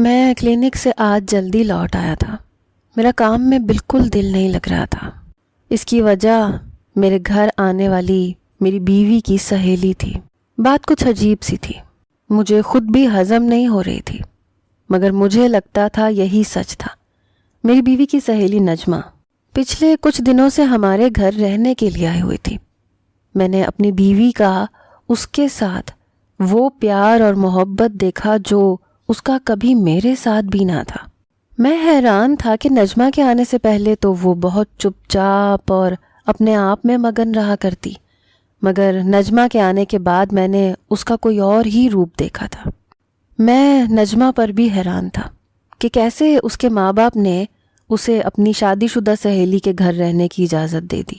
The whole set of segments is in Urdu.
میں کلینک سے آج جلدی لوٹ آیا تھا۔ میرا کام میں بالکل دل نہیں لگ رہا تھا۔ اس کی وجہ میرے گھر آنے والی میری بیوی کی سہیلی تھی۔ بات کچھ عجیب سی تھی، مجھے خود بھی ہضم نہیں ہو رہی تھی، مگر مجھے لگتا تھا یہی سچ تھا۔ میری بیوی کی سہیلی نجمہ پچھلے کچھ دنوں سے ہمارے گھر رہنے کے لیے آئی ہوئی تھی۔ میں نے اپنی بیوی کا اس کے ساتھ وہ پیار اور محبت دیکھا جو اس کا کبھی میرے ساتھ بھی نہ تھا۔ میں حیران تھا کہ نجمہ کے آنے سے پہلے تو وہ بہت چپ چاپ اور اپنے آپ میں مگن رہا کرتی، مگر نجمہ کے آنے کے بعد میں نے اس کا کوئی اور ہی روپ دیکھا تھا۔ میں نجمہ پر بھی حیران تھا کہ کیسے اس کے ماں باپ نے اسے اپنی شادی شدہ سہیلی کے گھر رہنے کی اجازت دے دی،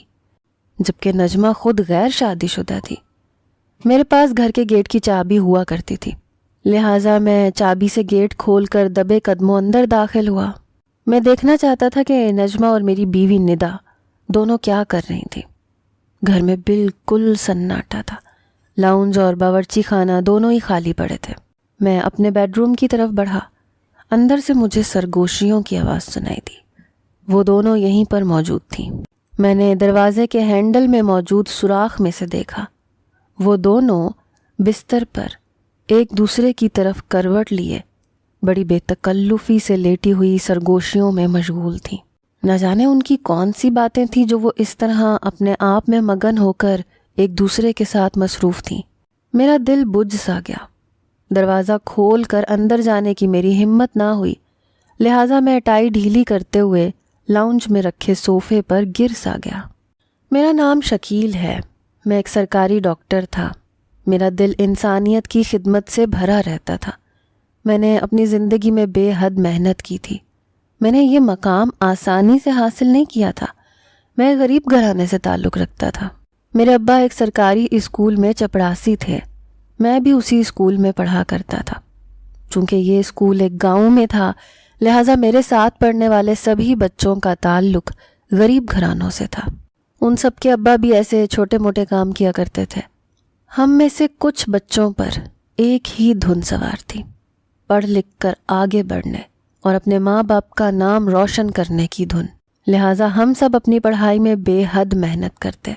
جبکہ نجمہ خود غیر شادی شدہ تھی۔ میرے پاس گھر کے گیٹ کی چابی ہوا کرتی تھی، لہٰذا میں چابی سے گیٹ کھول کر دبے قدموں اندر داخل ہوا۔ میں دیکھنا چاہتا تھا کہ نجمہ اور میری بیوی ندا دونوں کیا کر رہی تھیں۔ گھر میں بالکل سناٹا تھا، لاؤنج اور باورچی خانہ دونوں ہی خالی پڑے تھے۔ میں اپنے بیڈ روم کی طرف بڑھا، اندر سے مجھے سرگوشیوں کی آواز سنائی دی۔ وہ دونوں یہیں پر موجود تھیں۔ میں نے دروازے کے ہینڈل میں موجود سوراخ میں سے دیکھا، وہ دونوں بستر پر ایک دوسرے کی طرف کروٹ لیے بڑی بے تکلفی سے لیٹی ہوئی سرگوشیوں میں مشغول تھیں۔ نہ جانے ان کی کون سی باتیں تھیں جو وہ اس طرح اپنے آپ میں مگن ہو کر ایک دوسرے کے ساتھ مصروف تھیں۔ میرا دل بجھ سا گیا۔ دروازہ کھول کر اندر جانے کی میری ہمت نہ ہوئی، لہٰذا میں ٹائی ڈھیلی کرتے ہوئے لاؤنج میں رکھے صوفے پر گر سا گیا۔ میرا نام شکیل ہے، میں ایک سرکاری ڈاکٹر تھا۔ میرا دل انسانیت کی خدمت سے بھرا رہتا تھا۔ میں نے اپنی زندگی میں بے حد محنت کی تھی۔ میں نے یہ مقام آسانی سے حاصل نہیں کیا تھا۔ میں غریب گھرانے سے تعلق رکھتا تھا۔ میرے ابا ایک سرکاری اسکول میں چپڑاسی تھے، میں بھی اسی اسکول میں پڑھا کرتا تھا۔ چونکہ یہ اسکول ایک گاؤں میں تھا، لہٰذا میرے ساتھ پڑھنے والے سبھی بچوں کا تعلق غریب گھرانوں سے تھا۔ ان سب کے ابا بھی ایسے چھوٹے موٹے کام کیا کرتے تھے۔ ہم میں سے کچھ بچوں پر ایک ہی دھن سوار تھی، پڑھ لکھ کر آگے بڑھنے اور اپنے ماں باپ کا نام روشن کرنے کی دھن۔ لہٰذا ہم سب اپنی پڑھائی میں بے حد محنت کرتے۔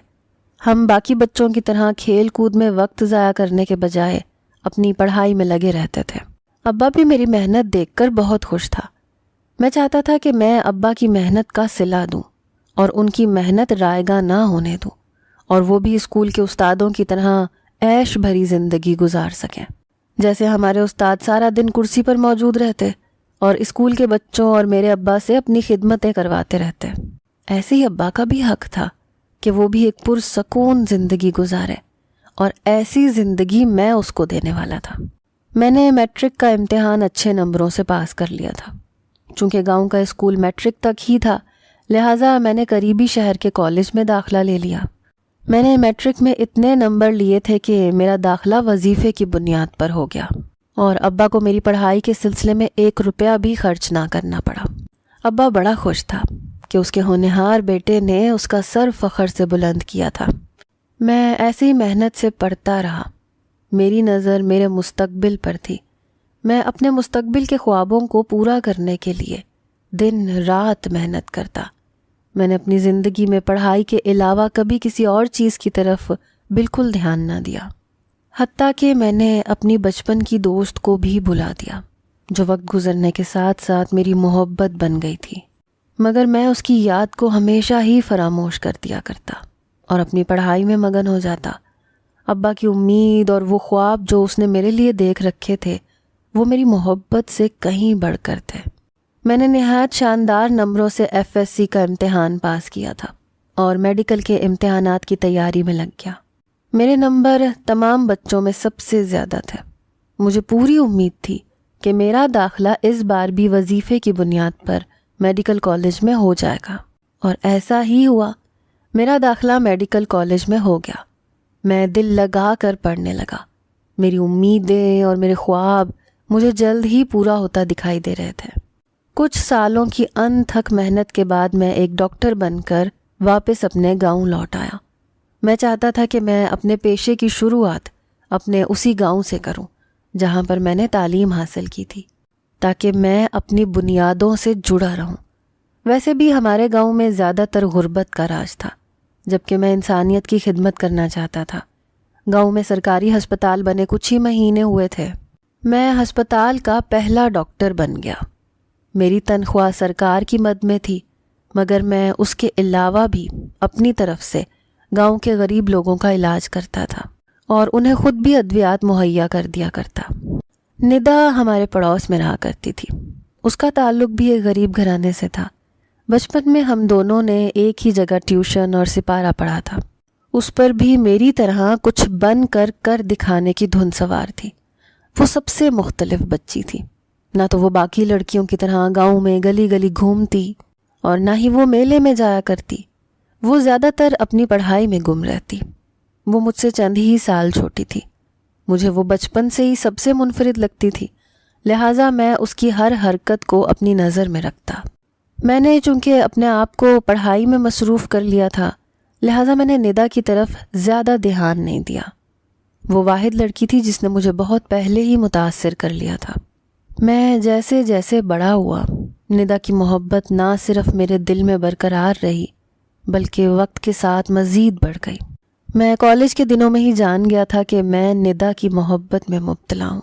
ہم باقی بچوں کی طرح کھیل کود میں وقت ضائع کرنے کے بجائے اپنی پڑھائی میں لگے رہتے تھے۔ ابا بھی میری محنت دیکھ کر بہت خوش تھا۔ میں چاہتا تھا کہ میں ابا کی محنت کا صلہ دوں اور ان کی محنت رائگاں نہ ہونے دوں، اور وہ بھی اسکول کے استادوں کی طرح عیش بھری زندگی گزار سکیں، جیسے ہمارے استاد سارا دن کرسی پر موجود رہتے اور اسکول کے بچوں اور میرے ابا سے اپنی خدمتیں کرواتے رہتے۔ ایسے ہی ابا کا بھی حق تھا کہ وہ بھی ایک پرسکون زندگی گزارے، اور ایسی زندگی میں اس کو دینے والا تھا۔ میں نے میٹرک کا امتحان اچھے نمبروں سے پاس کر لیا تھا۔ چونکہ گاؤں کا اسکول میٹرک تک ہی تھا، لہٰذا میں نے قریبی شہر کے کالج میں داخلہ لے لیا۔ میں نے میٹرک میں اتنے نمبر لیے تھے کہ میرا داخلہ وظیفے کی بنیاد پر ہو گیا، اور ابا کو میری پڑھائی کے سلسلے میں 1 روپیہ بھی خرچ نہ کرنا پڑا۔ ابا بڑا خوش تھا کہ اس کے ہونہار بیٹے نے اس کا سر فخر سے بلند کیا تھا۔ میں ایسی محنت سے پڑھتا رہا۔ میری نظر میرے مستقبل پر تھی۔ میں اپنے مستقبل کے خوابوں کو پورا کرنے کے لیے دن رات محنت کرتا۔ میں نے اپنی زندگی میں پڑھائی کے علاوہ کبھی کسی اور چیز کی طرف بالکل دھیان نہ دیا، حتیٰ کہ میں نے اپنی بچپن کی دوست کو بھی بھلا دیا، جو وقت گزرنے کے ساتھ ساتھ میری محبت بن گئی تھی، مگر میں اس کی یاد کو ہمیشہ ہی فراموش کر دیا کرتا اور اپنی پڑھائی میں مگن ہو جاتا۔ ابا کی امید اور وہ خواب جو اس نے میرے لیے دیکھ رکھے تھے، وہ میری محبت سے کہیں بڑھ کر تھے۔ میں نے نہایت شاندار نمبروں سے FSC کا امتحان پاس کیا تھا اور میڈیکل کے امتحانات کی تیاری میں لگ گیا۔ میرے نمبر تمام بچوں میں سب سے زیادہ تھے۔ مجھے پوری امید تھی کہ میرا داخلہ اس بار بھی وظیفے کی بنیاد پر میڈیکل کالج میں ہو جائے گا، اور ایسا ہی ہوا۔ میرا داخلہ میڈیکل کالج میں ہو گیا۔ میں دل لگا کر پڑھنے لگا۔ میری امیدیں اور میرے خواب مجھے جلد ہی پورا ہوتا دکھائی دے رہے تھے۔ کچھ سالوں کی انتھک محنت کے بعد میں ایک ڈاکٹر بن کر واپس اپنے گاؤں لوٹ آیا۔ میں چاہتا تھا کہ میں اپنے پیشے کی شروعات اپنے اسی گاؤں سے کروں جہاں پر میں نے تعلیم حاصل کی تھی۔ تاکہ میں اپنی بنیادوں سے جڑا رہوں۔ ویسے بھی ہمارے گاؤں میں زیادہ تر غربت کا راج تھا، جبکہ میں انسانیت کی خدمت کرنا چاہتا تھا۔ گاؤں میں سرکاری ہسپتال بنے کچھ ہی مہینے ہوئے تھے، میں ہسپتال کا پہلا ڈاکٹر بن گیا۔ میری تنخواہ سرکار کی مد میں تھی، مگر میں اس کے علاوہ بھی اپنی طرف سے گاؤں کے غریب لوگوں کا علاج کرتا تھا اور انہیں خود بھی ادویات مہیا کر دیا کرتا۔ ندا ہمارے پڑوس میں رہا کرتی تھی، اس کا تعلق بھی ایک غریب گھرانے سے تھا۔ بچپن میں ہم دونوں نے ایک ہی جگہ ٹیوشن اور سپارہ پڑھا تھا۔ اس پر بھی میری طرح کچھ بن کر دکھانے کی دھن سوار تھی۔ وہ سب سے مختلف بچی تھی، نہ تو وہ باقی لڑکیوں کی طرح گاؤں میں گلی گلی گھومتی اور نہ ہی وہ میلے میں جایا کرتی۔ وہ زیادہ تر اپنی پڑھائی میں گم رہتی۔ وہ مجھ سے چند ہی سال چھوٹی تھی۔ مجھے وہ بچپن سے ہی سب سے منفرد لگتی تھی، لہٰذا میں اس کی ہر حرکت کو اپنی نظر میں رکھتا۔ میں نے چونکہ اپنے آپ کو پڑھائی میں مصروف کر لیا تھا، لہٰذا میں نے ندا کی طرف زیادہ دھیان نہیں دیا۔ وہ واحد لڑکی تھی جس نے مجھے بہت پہلے ہی متاثر کر لیا تھا۔ میں جیسے جیسے بڑا ہوا، ندا کی محبت نہ صرف میرے دل میں برقرار رہی بلکہ وقت کے ساتھ مزید بڑھ گئی۔ میں کالج کے دنوں میں ہی جان گیا تھا کہ میں ندا کی محبت میں مبتلا ہوں۔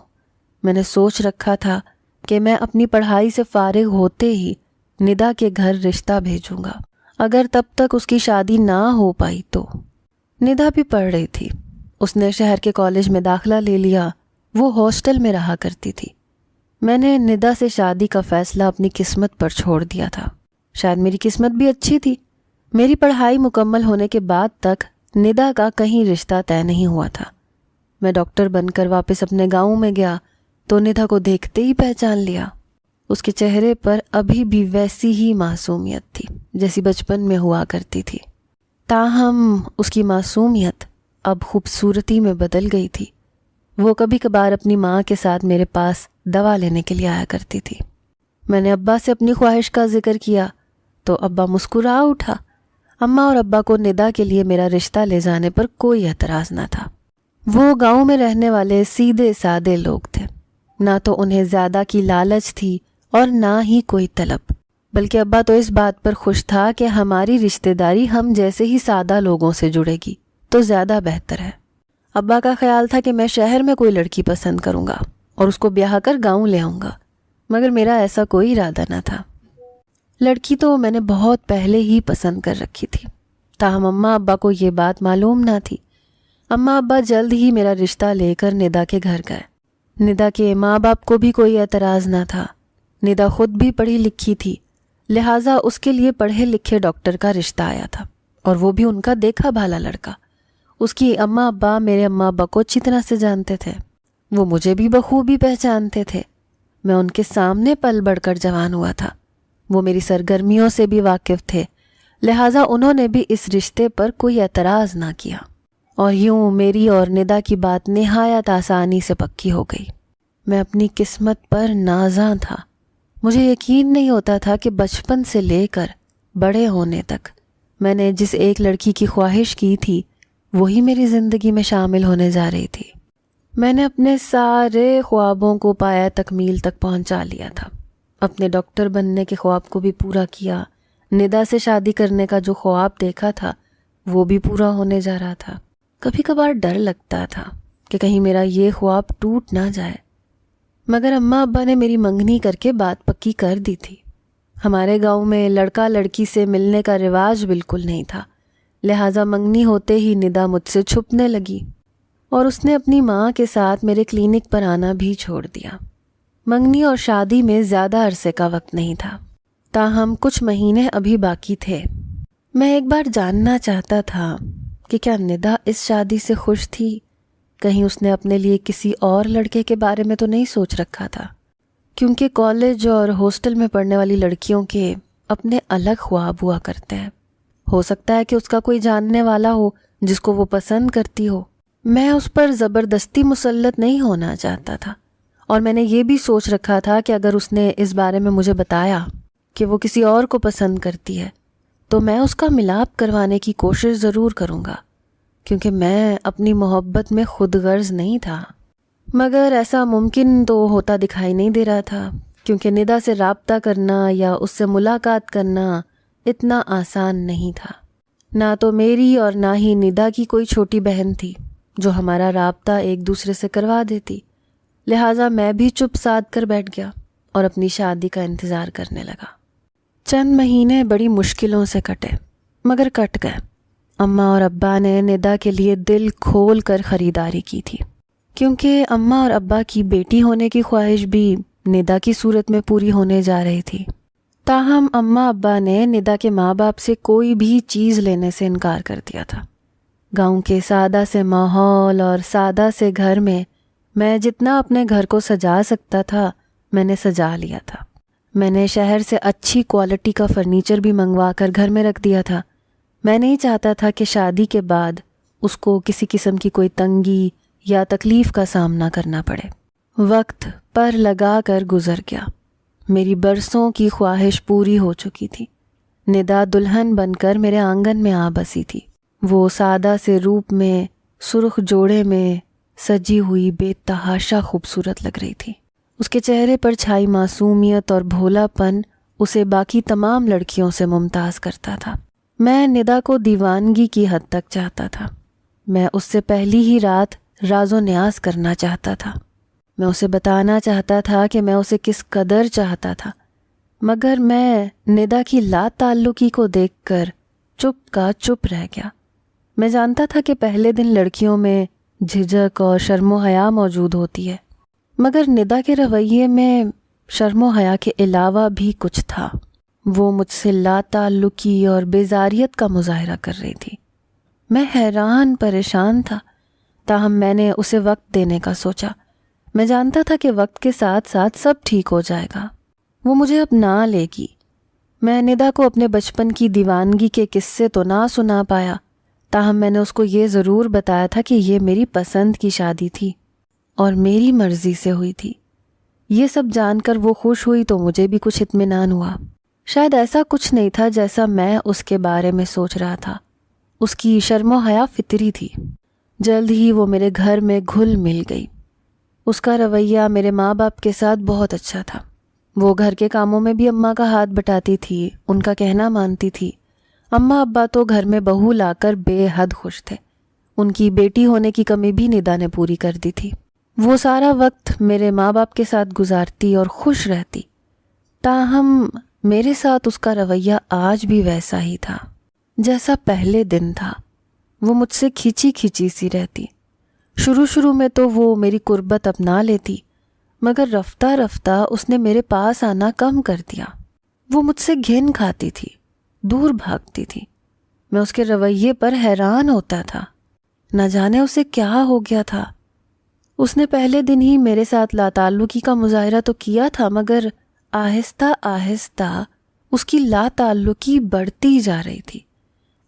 میں نے سوچ رکھا تھا کہ میں اپنی پڑھائی سے فارغ ہوتے ہی ندا کے گھر رشتہ بھیجوں گا، اگر تب تک اس کی شادی نہ ہو پائی تو۔ ندا بھی پڑھ رہی تھی، اس نے شہر کے کالج میں داخلہ لے لیا، وہ ہاسٹل میں رہا کرتی تھی۔ میں نے ندا سے شادی کا فیصلہ اپنی قسمت پر چھوڑ دیا تھا۔ شاید میری قسمت بھی اچھی تھی۔ میری پڑھائی مکمل ہونے کے بعد تک ندا کا کہیں رشتہ طے نہیں ہوا تھا۔ میں ڈاکٹر بن کر واپس اپنے گاؤں میں گیا تو ندا کو دیکھتے ہی پہچان لیا۔ اس کے چہرے پر ابھی بھی ویسی ہی معصومیت تھی جیسی بچپن میں ہوا کرتی تھی، تاہم اس کی معصومیت اب خوبصورتی میں بدل گئی تھی۔ وہ کبھی کبھار اپنی ماں کے ساتھ میرے پاس دوا لینے کے لیے آیا کرتی تھی۔ میں نے ابا سے اپنی خواہش کا ذکر کیا تو ابا مسکرا اٹھا۔ اماں اور ابا کو ندا کے لیے میرا رشتہ لے جانے پر کوئی اعتراض نہ تھا۔ وہ گاؤں میں رہنے والے سیدھے سادے لوگ تھے، نہ تو انہیں زیادہ کی لالچ تھی اور نہ ہی کوئی طلب، بلکہ ابا تو اس بات پر خوش تھا کہ ہماری رشتہ داری ہم جیسے ہی سادہ لوگوں سے جڑے گی تو زیادہ بہتر ہے۔ ابا کا خیال تھا کہ میں شہر میں کوئی لڑکی پسند کروں گا اور اس کو بیاہ کر گاؤں لے آؤں گا، مگر میرا ایسا کوئی ارادہ نہ تھا۔ لڑکی تو میں نے بہت پہلے ہی پسند کر رکھی تھی، تاہم اماں ابا کو یہ بات معلوم نہ تھی۔ اماں ابا جلد ہی میرا رشتہ لے کر ندا کے گھر گئے۔ ندا کے ماں باپ کو بھی کوئی اعتراض نہ تھا۔ ندا خود بھی پڑھی لکھی تھی، لہٰذا اس کے لیے پڑھے لکھے ڈاکٹر کا رشتہ آیا تھا، اور وہ بھی ان کا دیکھا بھالا لڑکا۔ اس کی اماں ابا میرے اماں ابا کو اچھی طرح سے جانتے تھے، وہ مجھے بھی بخوبی پہچانتے تھے۔ میں ان کے سامنے پل بڑھ کر جوان ہوا تھا، وہ میری سرگرمیوں سے بھی واقف تھے، لہٰذا انہوں نے بھی اس رشتے پر کوئی اعتراض نہ کیا، اور یوں میری اور ندا کی بات نہایت آسانی سے پکی ہو گئی۔ میں اپنی قسمت پر نازاں تھا۔ مجھے یقین نہیں ہوتا تھا کہ بچپن سے لے کر بڑے ہونے تک میں نے جس ایک لڑکی کی خواہش کی تھی وہی میری زندگی میں شامل ہونے جا رہی تھی۔ میں نے اپنے سارے خوابوں کو پایہ تکمیل تک پہنچا لیا تھا۔ اپنے ڈاکٹر بننے کے خواب کو بھی پورا کیا، ندا سے شادی کرنے کا جو خواب دیکھا تھا وہ بھی پورا ہونے جا رہا تھا۔ کبھی کبھار ڈر لگتا تھا کہ کہیں میرا یہ خواب ٹوٹ نہ جائے، مگر اماں ابا نے میری منگنی کر کے بات پکی کر دی تھی۔ ہمارے گاؤں میں لڑکا لڑکی سے ملنے کا رواج بالکل نہیں تھا، لہٰذا منگنی ہوتے ہی ندا مجھ سے چھپنے لگی اور اس نے اپنی ماں کے ساتھ میرے کلینک پر آنا بھی چھوڑ دیا۔ منگنی اور شادی میں زیادہ عرصے کا وقت نہیں تھا، تاہم کچھ مہینے ابھی باقی تھے۔ میں ایک بار جاننا چاہتا تھا کہ کیا ندا اس شادی سے خوش تھی، کہیں اس نے اپنے لیے کسی اور لڑکے کے بارے میں تو نہیں سوچ رکھا تھا، کیونکہ کالج اور ہاسٹل میں پڑھنے والی لڑکیوں کے اپنے الگ خواب ہوا کرتے ہیں۔ ہو سکتا ہے کہ اس کا کوئی جاننے والا ہو جس کو وہ پسند کرتی ہو۔ میں اس پر زبردستی مسلط نہیں ہونا چاہتا تھا، اور میں نے یہ بھی سوچ رکھا تھا کہ اگر اس نے اس بارے میں مجھے بتایا کہ وہ کسی اور کو پسند کرتی ہے تو میں اس کا ملاپ کروانے کی کوشش ضرور کروں گا، کیونکہ میں اپنی محبت میں خود غرض نہیں تھا۔ مگر ایسا ممکن تو ہوتا دکھائی نہیں دے رہا تھا، کیونکہ ندا سے رابطہ کرنا یا اس سے ملاقات کرنا اتنا آسان نہیں تھا۔ نہ تو میری اور نہ ہی ندا کی کوئی چھوٹی بہن تھی جو ہمارا رابطہ ایک دوسرے سے کروا دیتی، لہٰذا میں بھی چپ سادھ کر بیٹھ گیا اور اپنی شادی کا انتظار کرنے لگا۔ چند مہینے بڑی مشکلوں سے کٹے، مگر کٹ گئے۔ اماں اور ابا نے ندا کے لیے دل کھول کر خریداری کی تھی، کیونکہ اماں اور ابا کی بیٹی ہونے کی خواہش بھی ندا کی صورت میں پوری ہونے جا رہی تھی۔ تاہم اماں ابا نے ندا کے ماں باپ سے کوئی بھی چیز لینے سے انکار کر دیا تھا۔ گاؤں کے سادہ سے ماحول اور سادہ سے گھر میں جتنا اپنے گھر کو سجا سکتا تھا میں نے سجا لیا تھا۔ میں نے شہر سے اچھی کوالٹی کا فرنیچر بھی منگوا کر گھر میں رکھ دیا تھا۔ میں نہیں چاہتا تھا کہ شادی کے بعد اس کو کسی قسم کی کوئی تنگی یا تکلیف کا سامنا کرنا پڑے۔ وقت پر لگا کر گزر گیا۔ میری برسوں کی خواہش پوری ہو چکی تھی۔ ندا دلہن بن کر میرے آنگن میں آ بسی تھی۔ وہ سادہ سے روپ میں، سرخ جوڑے میں سجی ہوئی بے تحاشا خوبصورت لگ رہی تھی۔ اس کے چہرے پر چھائی معصومیت اور بھولا پن اسے باقی تمام لڑکیوں سے ممتاز کرتا تھا۔ میں ندا کو دیوانگی کی حد تک چاہتا تھا۔ میں اس سے پہلی ہی رات راز و نیاز کرنا چاہتا تھا۔ میں اسے بتانا چاہتا تھا کہ میں اسے کس قدر چاہتا تھا، مگر میں ندا کی لا تعلقی کو دیکھ کر چپ کا چپ رہ گیا۔ میں جانتا تھا کہ پہلے دن لڑکیوں میں جھجک اور شرم و حیا موجود ہوتی ہے، مگر ندا کے رویے میں شرم و حیا کے علاوہ بھی کچھ تھا۔ وہ مجھ سے لا تعلقی اور بیزاریت کا مظاہرہ کر رہی تھی۔ میں حیران پریشان تھا، تاہم میں نے اسے وقت دینے کا سوچا۔ میں جانتا تھا کہ وقت کے ساتھ ساتھ سب ٹھیک ہو جائے گا، وہ مجھے اپنا لے گی۔ میں ندا کو اپنے بچپن کی دیوانگی کے قصے تو نہ سنا پایا، تاہم میں نے اس کو یہ ضرور بتایا تھا کہ یہ میری پسند کی شادی تھی اور میری مرضی سے ہوئی تھی۔ یہ سب جان کر وہ خوش ہوئی تو مجھے بھی کچھ اطمینان ہوا۔ شاید ایسا کچھ نہیں تھا جیسا میں اس کے بارے میں سوچ رہا تھا۔ اس کی شرم و حیا فطری تھی۔ جلد ہی وہ میرے گھر میں گھل مل گئی۔ اس کا رویہ میرے ماں باپ کے ساتھ بہت اچھا تھا۔ وہ گھر کے کاموں میں بھی اماں کا ہاتھ بٹاتی تھی، ان کا کہنا مانتی تھی۔ اماں ابا تو گھر میں بہو لا کر بے حد خوش تھے۔ ان کی بیٹی ہونے کی کمی بھی ندا نے پوری کر دی تھی۔ وہ سارا وقت میرے ماں باپ کے ساتھ گزارتی اور خوش رہتی، تاہم میرے ساتھ اس کا رویہ آج بھی ویسا ہی تھا جیسا پہلے دن تھا۔ وہ مجھ سے کھچی کھچی سی رہتی۔ شروع میں تو وہ میری قربت اپنا لیتی، مگر رفتہ رفتہ اس نے میرے پاس آنا کم کر دیا۔ وہ مجھ سے گھن کھاتی تھی، دور بھاگتی تھی۔ میں اس کے رویے پر حیران ہوتا تھا، نہ جانے اسے کیا ہو گیا تھا۔ اس نے پہلے دن ہی میرے ساتھ لا تعلقی کا مظاہرہ تو کیا تھا، مگر آہستہ آہستہ اس کی لا تعلقی بڑھتی جا رہی تھی۔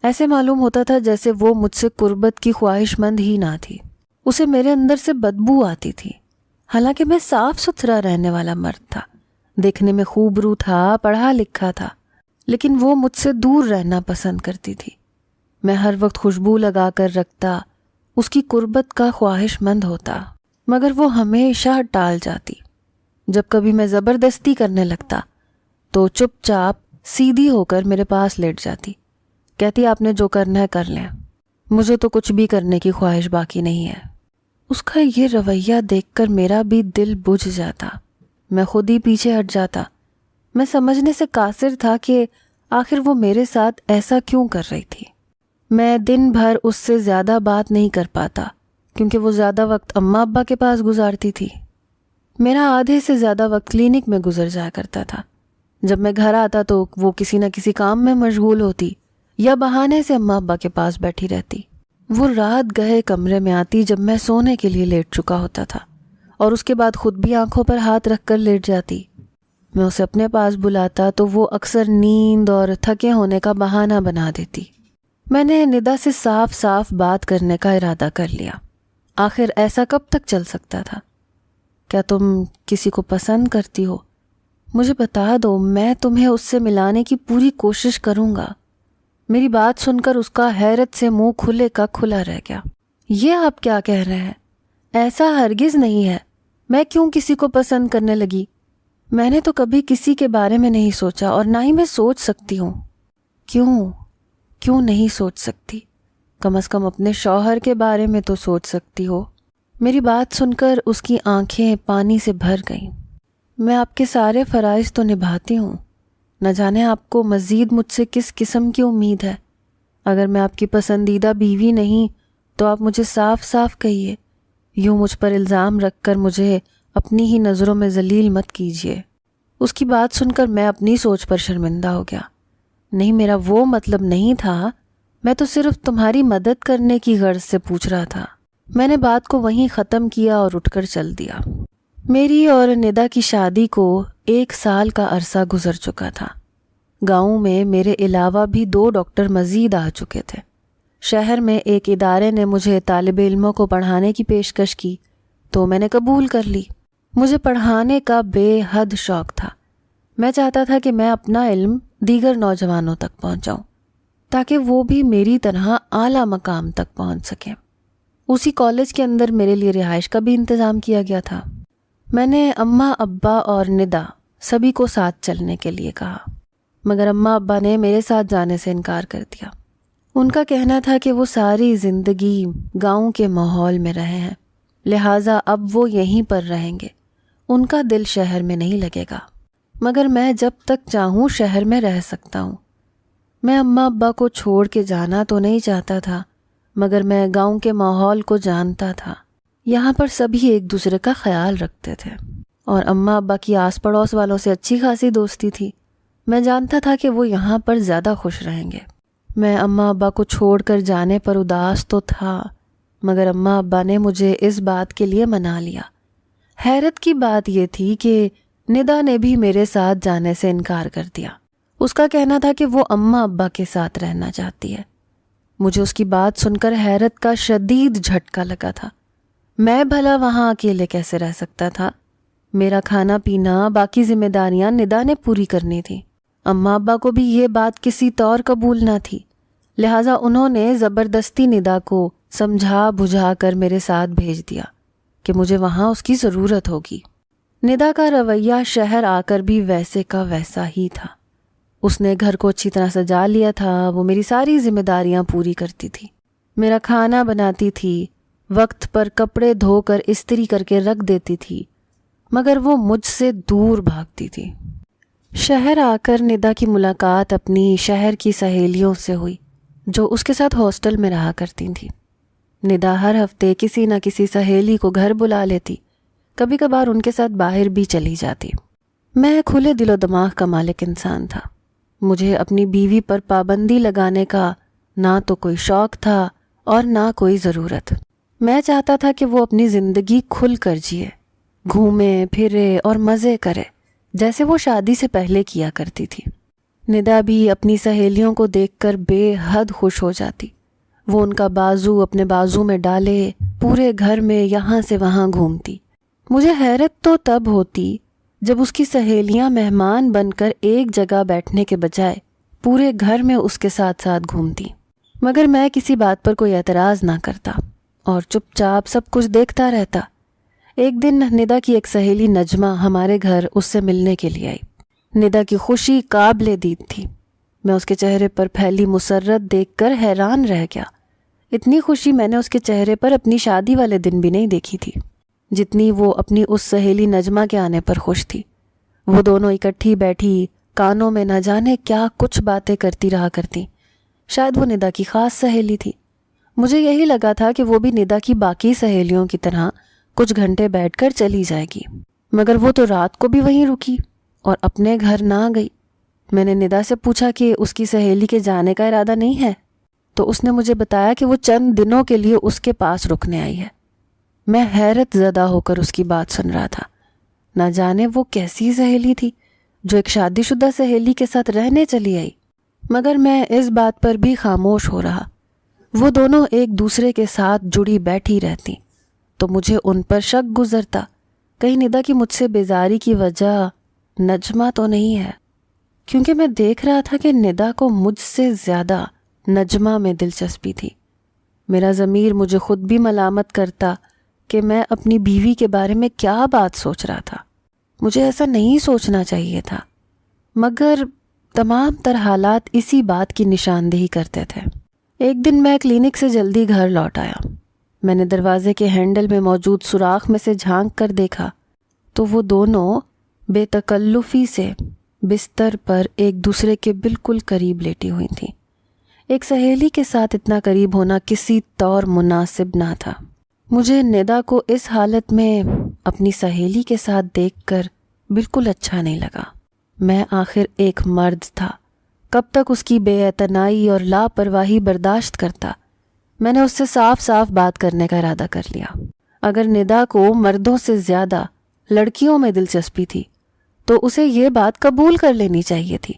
ایسے معلوم ہوتا تھا جیسے وہ مجھ سے قربت کی خواہش مند ہی نہ تھی۔ اسے میرے اندر سے بدبو آتی تھی، حالانکہ میں صاف ستھرا رہنے والا مرد تھا، دیکھنے میں خوب رو تھا، پڑھا لکھا تھا، لیکن وہ مجھ سے دور رہنا پسند کرتی تھی۔ میں ہر وقت خوشبو لگا کر رکھتا، اس کی قربت کا خواہش مند ہوتا، مگر وہ ہمیشہ ٹال جاتی۔ جب کبھی میں زبردستی کرنے لگتا تو چپ چاپ سیدھی ہو کر میرے پاس لیٹ جاتی، کہتی آپ نے جو کرنا ہے کر لیں، مجھے تو کچھ بھی کرنے کی خواہش باقی نہیں ہے۔ اس کا یہ رویہ دیکھ کر میرا بھی دل بجھ جاتا، میں خود ہی پیچھے ہٹ جاتا۔ میں سمجھنے سے قاصر تھا کہ آخر وہ میرے ساتھ ایسا کیوں کر رہی تھی۔ میں دن بھر اس سے زیادہ بات نہیں کر پاتا، کیونکہ وہ زیادہ وقت اماں ابا کے پاس گزارتی تھی۔ میرا آدھے سے زیادہ وقت کلینک میں گزر جایا کرتا تھا۔ جب میں گھر آتا تو وہ کسی نہ کسی کام میں مشغول ہوتی یا بہانے سے اماں ابا کے پاس بیٹھی رہتی۔ وہ رات گئے کمرے میں آتی جب میں سونے کے لیے لیٹ چکا ہوتا تھا، اور اس کے بعد خود بھی آنکھوں پر ہاتھ رکھ کر لیٹ جاتی۔ میں اسے اپنے پاس بلاتا تو وہ اکثر نیند اور تھکے ہونے کا بہانہ بنا دیتی۔ میں نے ندا سے صاف صاف بات کرنے کا ارادہ کر لیا۔ آخر ایسا کب تک چل سکتا تھا؟ کیا تم کسی کو پسند کرتی ہو؟ مجھے بتا دو، میں تمہیں اس سے ملانے کی پوری کوشش کروں گا۔ میری بات سن کر اس کا حیرت سے منہ کھلے کا کھلا رہ گیا۔ یہ آپ کیا کہہ رہے ہیں؟ ایسا ہرگز نہیں ہے، میں کیوں کسی کو پسند کرنے لگی؟ میں نے تو کبھی کسی کے بارے میں نہیں سوچا اور نہ ہی میں سوچ سکتی ہوں۔ کیوں نہیں سوچ سکتی؟ کم از کم اپنے شوہر کے بارے میں تو سوچ سکتی ہو۔ میری بات سن کر اس کی آنکھیں پانی سے بھر گئیں۔ میں آپ کے سارے فرائض تو نبھاتی ہوں، نہ جانے آپ کو مزید مجھ سے کس قسم کی امید ہے۔ اگر میں آپ کی پسندیدہ بیوی نہیں تو آپ مجھے صاف صاف کہیے، یوں مجھ پر الزام رکھ کر مجھے اپنی ہی نظروں میں ذلیل مت کیجیے۔ اس کی بات سن کر میں اپنی سوچ پر شرمندہ ہو گیا۔ نہیں، میرا وہ مطلب نہیں تھا، میں تو صرف تمہاری مدد کرنے کی غرض سے پوچھ رہا تھا۔ میں نے بات کو وہیں ختم کیا اور اٹھ کر چل دیا۔ میری اور ندا کی شادی کو 1 سال کا عرصہ گزر چکا تھا۔ گاؤں میں میرے علاوہ بھی 2 ڈاکٹر مزید آ چکے تھے۔ شہر میں ایک ادارے نے مجھے طالب علموں کو پڑھانے کی پیشکش کی تو میں نے قبول کر لی۔ مجھے پڑھانے کا بے حد شوق تھا۔ میں چاہتا تھا کہ میں اپنا علم دیگر نوجوانوں تک پہنچاؤں تاکہ وہ بھی میری طرح اعلیٰ مقام تک پہنچ سکیں۔ اسی کالج کے اندر میرے لیے رہائش کا بھی انتظام کیا گیا تھا۔ میں نے اماں ابا اور ندا سبھی کو ساتھ چلنے کے لیے کہا، مگر اماں ابا نے میرے ساتھ جانے سے انکار کر دیا۔ ان کا کہنا تھا کہ وہ ساری زندگی گاؤں کے ماحول میں رہے ہیں، لہٰذا اب وہ یہیں پر رہیں گے، ان کا دل شہر میں نہیں لگے گا۔ مگر میں جب تک چاہوں شہر میں رہ سکتا ہوں۔ میں اماں ابا کو چھوڑ کے جانا تو نہیں چاہتا تھا، مگر میں گاؤں کے ماحول کو جانتا تھا۔ یہاں پر سبھی ایک دوسرے کا خیال رکھتے تھے اور اماں ابا کی آس پڑوس والوں سے اچھی خاصی دوستی تھی۔ میں جانتا تھا کہ وہ یہاں پر زیادہ خوش رہیں گے۔ میں اماں ابا کو چھوڑ کر جانے پر اداس تو تھا، مگر اماں ابا نے مجھے اس بات کے لیے منا لیا۔ حیرت کی بات یہ تھی کہ ندا نے بھی میرے ساتھ جانے سے انکار کر دیا۔ اس کا کہنا تھا کہ وہ اماں ابا کے ساتھ رہنا چاہتی ہے۔ مجھے اس کی بات سن کر حیرت کا شدید جھٹکا لگا تھا۔ میں بھلا وہاں اکیلے کیسے رہ سکتا تھا؟ میرا کھانا پینا، باقی ذمہ داریاں ندا نے پوری کرنی تھی۔ اماں ابا کو بھی یہ بات کسی طور قبول نہ تھی، لہٰذا انہوں نے زبردستی ندا کو سمجھا بجھا کر میرے ساتھ بھیج دیا کہ مجھے وہاں اس کی ضرورت ہوگی۔ ندا کا رویہ شہر آ کر بھی ویسے کا ویسا ہی تھا۔ اس نے گھر کو اچھی طرح سجا لیا تھا، وہ میری ساری ذمہ داریاں پوری کرتی تھی، میرا کھانا بناتی تھی، وقت پر کپڑے دھو کر استری کر کے رکھ دیتی تھی، مگر وہ مجھ سے دور بھاگتی تھی۔ شہر آ کر ندا کی ملاقات اپنی شہر کی سہیلیوں سے ہوئی جو اس کے ساتھ ہاسٹل میں رہا کرتی تھیں۔ ندا ہر ہفتے کسی نہ کسی سہیلی کو گھر بلا لیتی، کبھی کبھار ان کے ساتھ باہر بھی چلی جاتی۔ میں کھلے دل و دماغ کا مالک انسان تھا۔ مجھے اپنی بیوی پر پابندی لگانے کا نہ تو کوئی شوق تھا اور نہ کوئی ضرورت۔ میں چاہتا تھا کہ وہ اپنی زندگی کھل کر جیے، گھومے پھرے اور مزے کرے جیسے وہ شادی سے پہلے کیا کرتی تھی۔ ندا بھی اپنی سہیلیوں کو دیکھ کر بے حد خوش ہو جاتی۔ وہ ان کا بازو اپنے بازو میں ڈالے پورے گھر میں یہاں سے وہاں گھومتی۔ مجھے حیرت تو تب ہوتی جب اس کی سہیلیاں مہمان بن کر ایک جگہ بیٹھنے کے بجائے پورے گھر میں اس کے ساتھ ساتھ گھومتی، مگر میں کسی بات پر کوئی اعتراض نہ کرتا اور چپ چاپ سب کچھ دیکھتا رہتا۔ ایک دن ندا کی ایک سہیلی نجمہ ہمارے گھر اس سے ملنے کے لیے آئی۔ ندا کی خوشی قابل دید تھی۔ میں اس کے چہرے پر پھیلی مسرت دیکھ کر حیران رہ گیا۔ اتنی خوشی میں نے اس کے چہرے پر اپنی شادی والے دن بھی نہیں دیکھی تھی جتنی وہ اپنی اس سہیلی نجمہ کے آنے پر خوش تھی۔ وہ دونوں اکٹھی بیٹھی کانوں میں نہ جانے کیا کچھ باتیں کرتی رہا کرتی۔ شاید وہ ندا کی خاص سہیلی تھی۔ مجھے یہی لگا تھا کہ وہ بھی ندا کی باقی سہیلیوں کی طرح کچھ گھنٹے بیٹھ کر چلی جائے گی، مگر وہ تو رات کو بھی وہیں رکی اور اپنے گھر نہ گئی۔ میں نے ندا سے پوچھا کہ اس کی سہیلی کے جانے کا ارادہ نہیں ہے، تو اس نے مجھے بتایا کہ وہ چند دنوں کے لیے اس کے پاس رکنے آئی ہے۔ میں حیرت زدہ ہو کر اس کی بات سن رہا تھا۔ نہ جانے وہ کیسی سہیلی تھی جو ایک شادی شدہ سہیلی کے ساتھ رہنے چلی آئی، مگر میں اس بات پر بھی خاموش ہو رہا۔ وہ دونوں ایک دوسرے کے ساتھ جڑی بیٹھی رہتی تو مجھے ان پر شک گزرتا، کہیں ندا کی مجھ سے بیزاری کی وجہ نجمہ تو نہیں ہے، کیونکہ میں دیکھ رہا تھا کہ ندا کو مجھ سے زیادہ نجمہ میں دلچسپی تھی۔ میرا ضمیر مجھے خود بھی ملامت کرتا کہ میں اپنی بیوی کے بارے میں کیا بات سوچ رہا تھا۔ مجھے ایسا نہیں سوچنا چاہیے تھا، مگر تمام تر حالات اسی بات کی نشاندہی کرتے تھے۔ ایک دن میں کلینک سے جلدی گھر لوٹ آیا۔ میں نے دروازے کے ہینڈل میں موجود سوراخ میں سے جھانک کر دیکھا تو وہ دونوں بے تکلفی سے بستر پر ایک دوسرے کے بالکل قریب لیٹی ہوئی تھیں۔ ایک سہیلی کے ساتھ اتنا قریب ہونا کسی طور مناسب نہ تھا۔ مجھے ندا کو اس حالت میں اپنی سہیلی کے ساتھ دیکھ کر بالکل اچھا نہیں لگا۔ میں آخر ایک مرد تھا، کب تک اس کی بے اعتنائی اور لاپرواہی برداشت کرتا؟ میں نے اس سے صاف صاف بات کرنے کا ارادہ کر لیا۔ اگر ندا کو مردوں سے زیادہ لڑکیوں میں دلچسپی تھی تو اسے یہ بات قبول کر لینی چاہیے تھی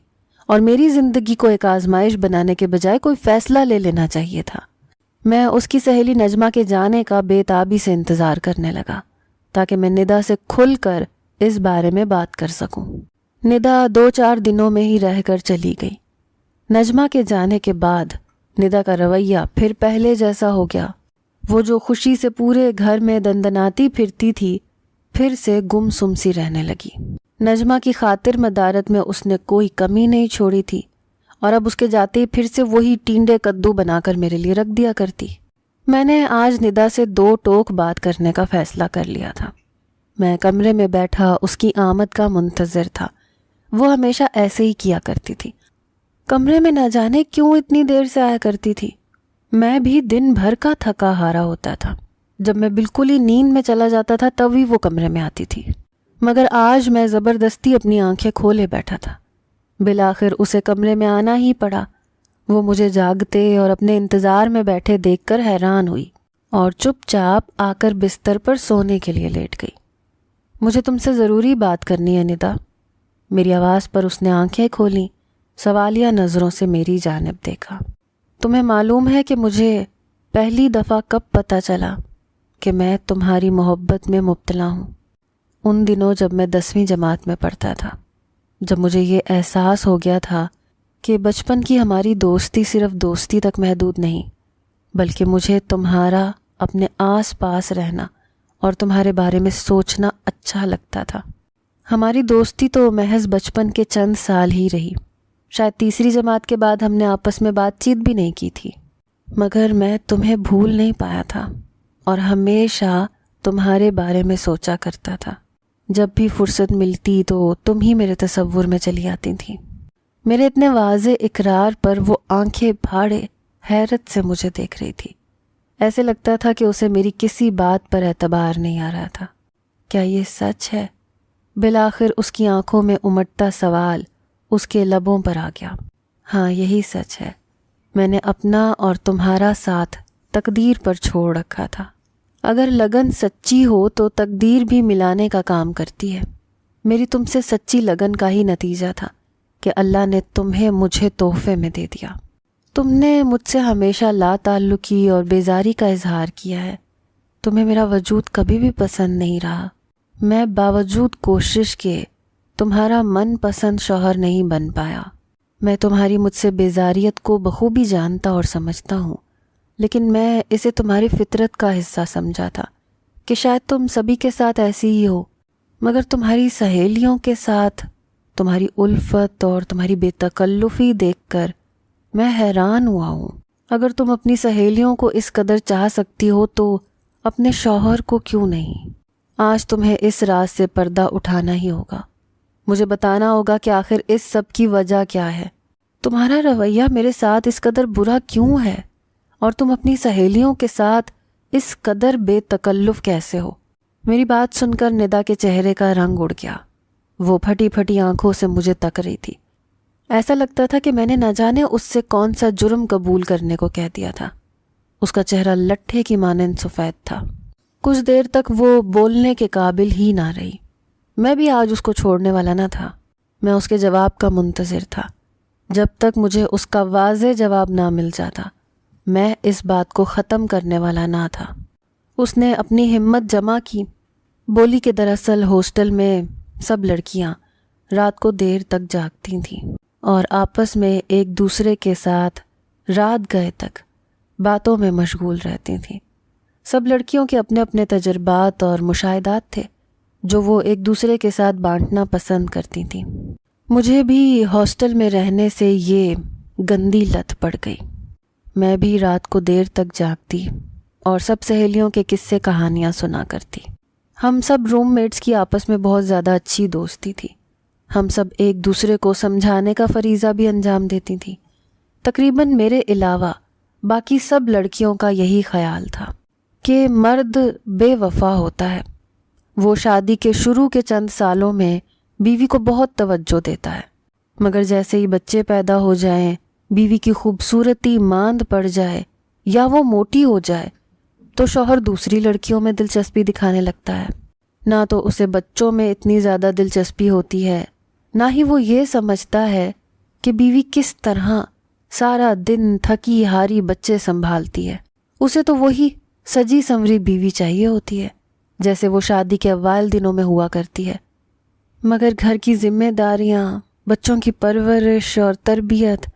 اور میری زندگی کو ایک آزمائش بنانے کے بجائے کوئی فیصلہ لے لینا چاہیے تھا۔ میں اس کی سہیلی نجمہ کے جانے کا بے تابی سے انتظار کرنے لگا تاکہ میں ندا سے کھل کر اس بارے میں بات کر سکوں۔ ندا 2-4 دنوں میں ہی رہ کر چلی گئی۔ نجمہ کے جانے کے بعد ندا کا رویہ پھر پہلے جیسا ہو گیا۔ وہ جو خوشی سے پورے گھر میں دندناتی پھرتی تھی پھر سے گم سم سی رہنے لگی۔ نجمہ کی خاطر مدارت میں اس نے کوئی کمی نہیں چھوڑی تھی اور اب اس کے جاتے ہی پھر سے وہی ٹینڈے کدو بنا کر میرے لیے رکھ دیا کرتی۔ میں نے آج ندا سے 2 ٹوک بات کرنے کا فیصلہ کر لیا تھا۔ میں کمرے میں بیٹھا اس کی آمد کا منتظر تھا۔ وہ ہمیشہ ایسے ہی کیا کرتی تھی، کمرے میں نہ جانے کیوں اتنی دیر سے آیا کرتی تھی۔ میں بھی دن بھر کا تھکا ہارا ہوتا تھا، جب میں بالکل ہی نیند میں چلا جاتا تھا تبھی وہ کمرے میں آتی تھی، مگر آج میں زبردستی اپنی آنکھیں کھولے بیٹھا تھا۔ بالآخر اسے کمرے میں آنا ہی پڑا۔ وہ مجھے جاگتے اور اپنے انتظار میں بیٹھے دیکھ کر حیران ہوئی اور چپ چاپ آ کر بستر پر سونے کے لیے لیٹ گئی۔ مجھے تم سے ضروری بات کرنی ہے ندا۔ میری آواز پر اس نے آنکھیں کھولیں، سوالیہ نظروں سے میری جانب دیکھا۔ تمہیں معلوم ہے کہ مجھے پہلی دفعہ کب پتہ چلا کہ میں تمہاری محبت میں مبتلا ہوں؟ ان دنوں جب میں 10ویں جماعت میں پڑھتا تھا، جب مجھے یہ احساس ہو گیا تھا کہ بچپن کی ہماری دوستی صرف دوستی تک محدود نہیں، بلکہ مجھے تمہارا اپنے آس پاس رہنا اور تمہارے بارے میں سوچنا اچھا لگتا تھا۔ ہماری دوستی تو محض بچپن کے چند سال ہی رہی، شاید 3ری جماعت کے بعد ہم نے آپس میں بات چیت بھی نہیں کی تھی، مگر میں تمہیں بھول نہیں پایا تھا اور ہمیشہ تمہارے بارے میں سوچا کرتا تھا۔ جب بھی فرصت ملتی تو تم ہی میرے تصور میں چلی آتی تھی۔ میرے اتنے واضح اقرار پر وہ آنکھیں پھاڑے حیرت سے مجھے دیکھ رہی تھی۔ ایسے لگتا تھا کہ اسے میری کسی بات پر اعتبار نہیں آ رہا تھا۔ کیا یہ سچ ہے؟ بالآخر اس کی آنکھوں میں امٹتا سوال اس کے لبوں پر آ گیا۔ ہاں، یہی سچ ہے۔ میں نے اپنا اور تمہارا ساتھ تقدیر پر چھوڑ رکھا تھا۔ اگر لگن سچی ہو تو تقدیر بھی ملانے کا کام کرتی ہے۔ میری تم سے سچی لگن کا ہی نتیجہ تھا کہ اللہ نے تمہیں مجھے تحفے میں دے دیا۔ تم نے مجھ سے ہمیشہ لا تعلقی اور بیزاری کا اظہار کیا ہے۔ تمہیں میرا وجود کبھی بھی پسند نہیں رہا۔ میں باوجود کوشش کے تمہارا من پسند شوہر نہیں بن پایا۔ میں تمہاری مجھ سے بیزاریت کو بخوبی جانتا اور سمجھتا ہوں، لیکن میں اسے تمہاری فطرت کا حصہ سمجھا تھا کہ شاید تم سبھی کے ساتھ ایسی ہی ہو، مگر تمہاری سہیلیوں کے ساتھ تمہاری الفت اور تمہاری بے تکلفی دیکھ کر میں حیران ہوا ہوں۔ اگر تم اپنی سہیلیوں کو اس قدر چاہ سکتی ہو تو اپنے شوہر کو کیوں نہیں؟ آج تمہیں اس راز سے پردہ اٹھانا ہی ہوگا۔ مجھے بتانا ہوگا کہ آخر اس سب کی وجہ کیا ہے۔ تمہارا رویہ میرے ساتھ اس قدر برا کیوں ہے اور تم اپنی سہیلیوں کے ساتھ اس قدر بے تکلف کیسے ہو؟ میری بات سن کر ندا کے چہرے کا رنگ اڑ گیا۔ وہ پھٹی پھٹی آنکھوں سے مجھے تک رہی تھی۔ ایسا لگتا تھا کہ میں نے نہ جانے اس سے کون سا جرم قبول کرنے کو کہہ دیا تھا۔ اس کا چہرہ لٹھے کی مانند سفید تھا۔ کچھ دیر تک وہ بولنے کے قابل ہی نہ رہی۔ میں بھی آج اس کو چھوڑنے والا نہ تھا۔ میں اس کے جواب کا منتظر تھا۔ جب تک مجھے اس کا واضح جواب نہ مل جاتا میں اس بات کو ختم کرنے والا نہ تھا۔ اس نے اپنی ہمت جمع کی، بولی کہ دراصل ہاسٹل میں سب لڑکیاں رات کو دیر تک جاگتی تھیں اور آپس میں ایک دوسرے کے ساتھ رات گئے تک باتوں میں مشغول رہتی تھیں۔ سب لڑکیوں کے اپنے اپنے تجربات اور مشاہدات تھے۔ جو وہ ایک دوسرے کے ساتھ بانٹنا پسند کرتی تھیں۔ مجھے بھی ہاسٹل میں رہنے سے یہ گندی لت پڑ گئی۔ میں بھی رات کو دیر تک جاگتی اور سب سہیلیوں کے قصے کہانیاں سنا کرتی۔ ہم سب روم میٹس کی آپس میں بہت زیادہ اچھی دوستی تھی۔ ہم سب ایک دوسرے کو سمجھانے کا فریضہ بھی انجام دیتی تھیں۔ تقریباً میرے علاوہ باقی سب لڑکیوں کا یہی خیال تھا کہ مرد بے وفا ہوتا ہے۔ وہ شادی کے شروع کے چند سالوں میں بیوی کو بہت توجہ دیتا ہے، مگر جیسے ہی بچے پیدا ہو جائیں، بیوی کی خوبصورتی ماند پڑ جائے یا وہ موٹی ہو جائے تو شوہر دوسری لڑکیوں میں دلچسپی دکھانے لگتا ہے۔ نہ تو اسے بچوں میں اتنی زیادہ دلچسپی ہوتی ہے، نہ ہی وہ یہ سمجھتا ہے کہ بیوی کس طرح سارا دن تھکی ہاری بچے سنبھالتی ہے۔ اسے تو وہی سجی سنوری بیوی چاہیے ہوتی ہے جیسے وہ شادی کے اوائل دنوں میں ہوا کرتی ہے۔ مگر گھر کی ذمہ داریاں، بچوں کی پرورش اور تربیت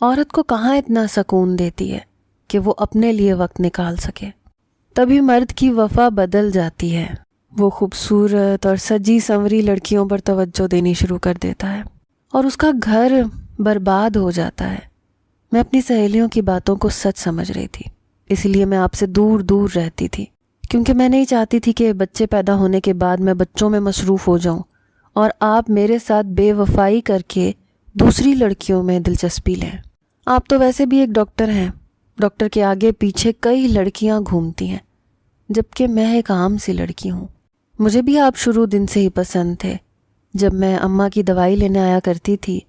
عورت کو کہاں اتنا سکون دیتی ہے کہ وہ اپنے لیے وقت نکال سکے۔ تبھی مرد کی وفا بدل جاتی ہے۔ وہ خوبصورت اور سجی سنوری لڑکیوں پر توجہ دینی شروع کر دیتا ہے اور اس کا گھر برباد ہو جاتا ہے۔ میں اپنی سہیلیوں کی باتوں کو سچ سمجھ رہی تھی، اس لیے میں آپ سے دور دور رہتی تھی، کیونکہ میں نہیں چاہتی تھی کہ بچے پیدا ہونے کے بعد میں بچوں میں مصروف ہو جاؤں اور آپ میرے ساتھ بے وفائی کر کے دوسری لڑکیوں میں دلچسپی لیں۔ آپ تو ویسے بھی ایک ڈاکٹر ہیں، ڈاکٹر کے آگے پیچھے کئی لڑکیاں گھومتی ہیں، جبکہ میں ایک عام سی لڑکی ہوں۔ مجھے بھی آپ شروع دن سے ہی پسند تھے۔ جب میں اماں کی دوائی لینے آیا کرتی تھی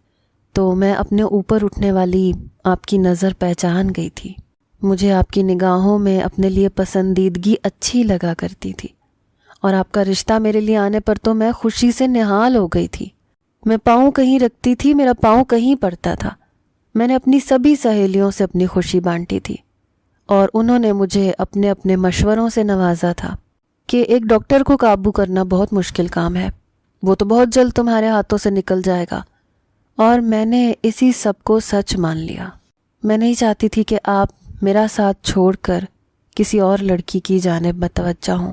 تو میں اپنے اوپر اٹھنے والی آپ کی نظر پہچان گئی تھی۔ مجھے آپ کی نگاہوں میں اپنے لیے پسندیدگی اچھی لگا کرتی تھی، اور آپ کا رشتہ میرے لیے آنے پر تو میں خوشی سے نہال ہو گئی تھی۔ میں پاؤں کہیں رکھتی تھی، میرا پاؤں کہیں پڑتا تھا۔ میں نے اپنی سبھی سہیلیوں سے اپنی خوشی بانٹی تھی اور انہوں نے مجھے اپنے اپنے مشوروں سے نوازا تھا کہ ایک ڈاکٹر کو قابو کرنا بہت مشکل کام ہے، وہ تو بہت جلد تمہارے ہاتھوں سے نکل جائے گا۔ اور میں نے اسی سب کو سچ مان لیا۔ میں نہیں چاہتی تھی کہ آپ میرا ساتھ چھوڑ کر کسی اور لڑکی کی جانب متوجہ ہوں،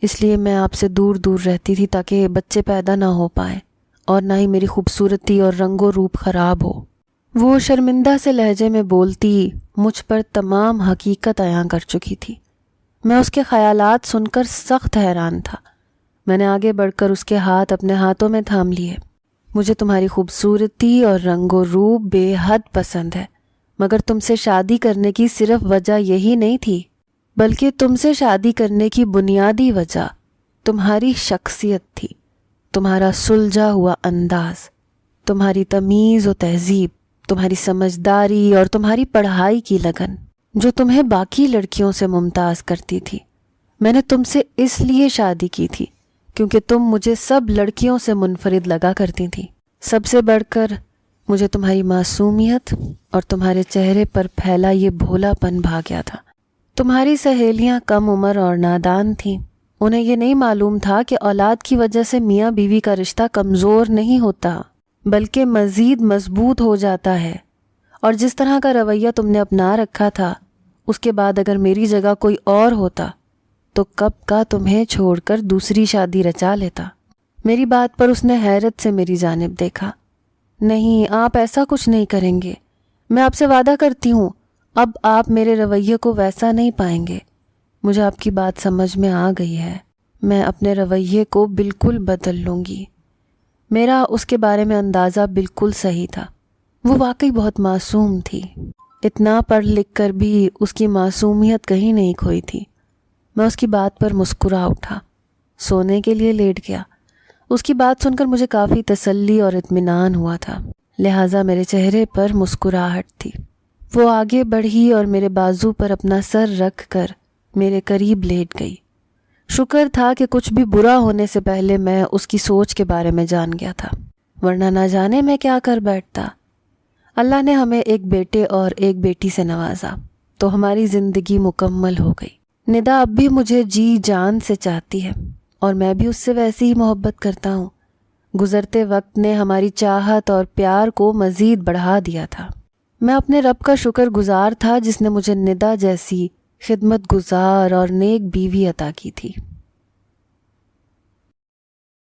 اس لیے میں آپ سے دور دور رہتی تھی تاکہ بچے پیدا نہ ہو پائیں اور نہ ہی میری خوبصورتی اور رنگ و روپ خراب ہو۔ وہ شرمندہ سے لہجے میں بولتی مجھ پر تمام حقیقت عیاں کر چکی تھی۔ میں اس کے خیالات سن کر سخت حیران تھا۔ میں نے آگے بڑھ کر اس کے ہاتھ اپنے ہاتھوں میں تھام لیے۔ مجھے تمہاری خوبصورتی اور رنگ و روپ بے حد پسند ہے، مگر تم سے شادی کرنے کی صرف وجہ یہی نہیں تھی، بلکہ تم سے شادی کرنے کی بنیادی وجہ تمہاری شخصیت تھی، تمہارا سلجھا ہوا انداز، تمہاری تمیز و تہذیب، تمہاری سمجھداری اور تمہاری پڑھائی کی لگن، جو تمہیں باقی لڑکیوں سے ممتاز کرتی تھی۔ میں نے تم سے اس لیے شادی کی تھی کیونکہ تم مجھے سب لڑکیوں سے منفرد لگا کرتی تھی۔ سب سے بڑھ کر مجھے تمہاری معصومیت اور تمہارے چہرے پر پھیلا یہ بھولا پن بھا گیا تھا۔ تمہاری سہیلیاں کم عمر اور نادان تھیں، انہیں یہ نہیں معلوم تھا کہ اولاد کی وجہ سے میاں بیوی کا رشتہ کمزور نہیں ہوتا بلکہ مزید مضبوط ہو جاتا ہے، اور جس طرح کا رویہ تم نے اپنا رکھا تھا اس کے بعد اگر میری جگہ کوئی اور ہوتا تو کب کا تمہیں چھوڑ کر دوسری شادی رچا لیتا۔ میری بات پر اس نے حیرت سے میری جانب دیکھا۔ نہیں، آپ ایسا کچھ نہیں کریں گے، میں آپ سے وعدہ کرتی ہوں اب آپ میرے رویے کو ویسا نہیں پائیں گے۔ مجھے آپ کی بات سمجھ میں آ گئی ہے، میں اپنے رویے کو بالکل بدل لوں گی۔ میرا اس کے بارے میں اندازہ بالکل صحیح تھا، وہ واقعی بہت معصوم تھی، اتنا پڑھ لکھ کر بھی اس کی معصومیت کہیں نہیں کھوئی تھی۔ میں اس کی بات پر مسکرا اٹھا، سونے کے لیے لیٹ گیا۔ اس کی بات سن کر مجھے کافی تسلی اور اطمینان ہوا تھا، لہٰذا میرے چہرے پر مسکراہٹ تھی۔ وہ آگے بڑھی اور میرے بازو پر اپنا سر رکھ کر میرے قریب لیٹ گئی۔ شکر تھا کہ کچھ بھی برا ہونے سے پہلے میں اس کی سوچ کے بارے میں جان گیا تھا، ورنہ نہ جانے میں کیا کر بیٹھتا۔ اللہ نے ہمیں ایک بیٹے اور ایک بیٹی سے نوازا تو ہماری زندگی مکمل ہو گئی۔ ندا اب بھی مجھے جی جان سے چاہتی ہے اور میں بھی اس سے ویسی ہی محبت کرتا ہوں۔ گزرتے وقت نے ہماری چاہت اور پیار کو مزید بڑھا دیا تھا۔ میں اپنے رب کا شکر گزار تھا جس نے مجھے ندا جیسی خدمت گزار اور نیک بیوی عطا کی تھی۔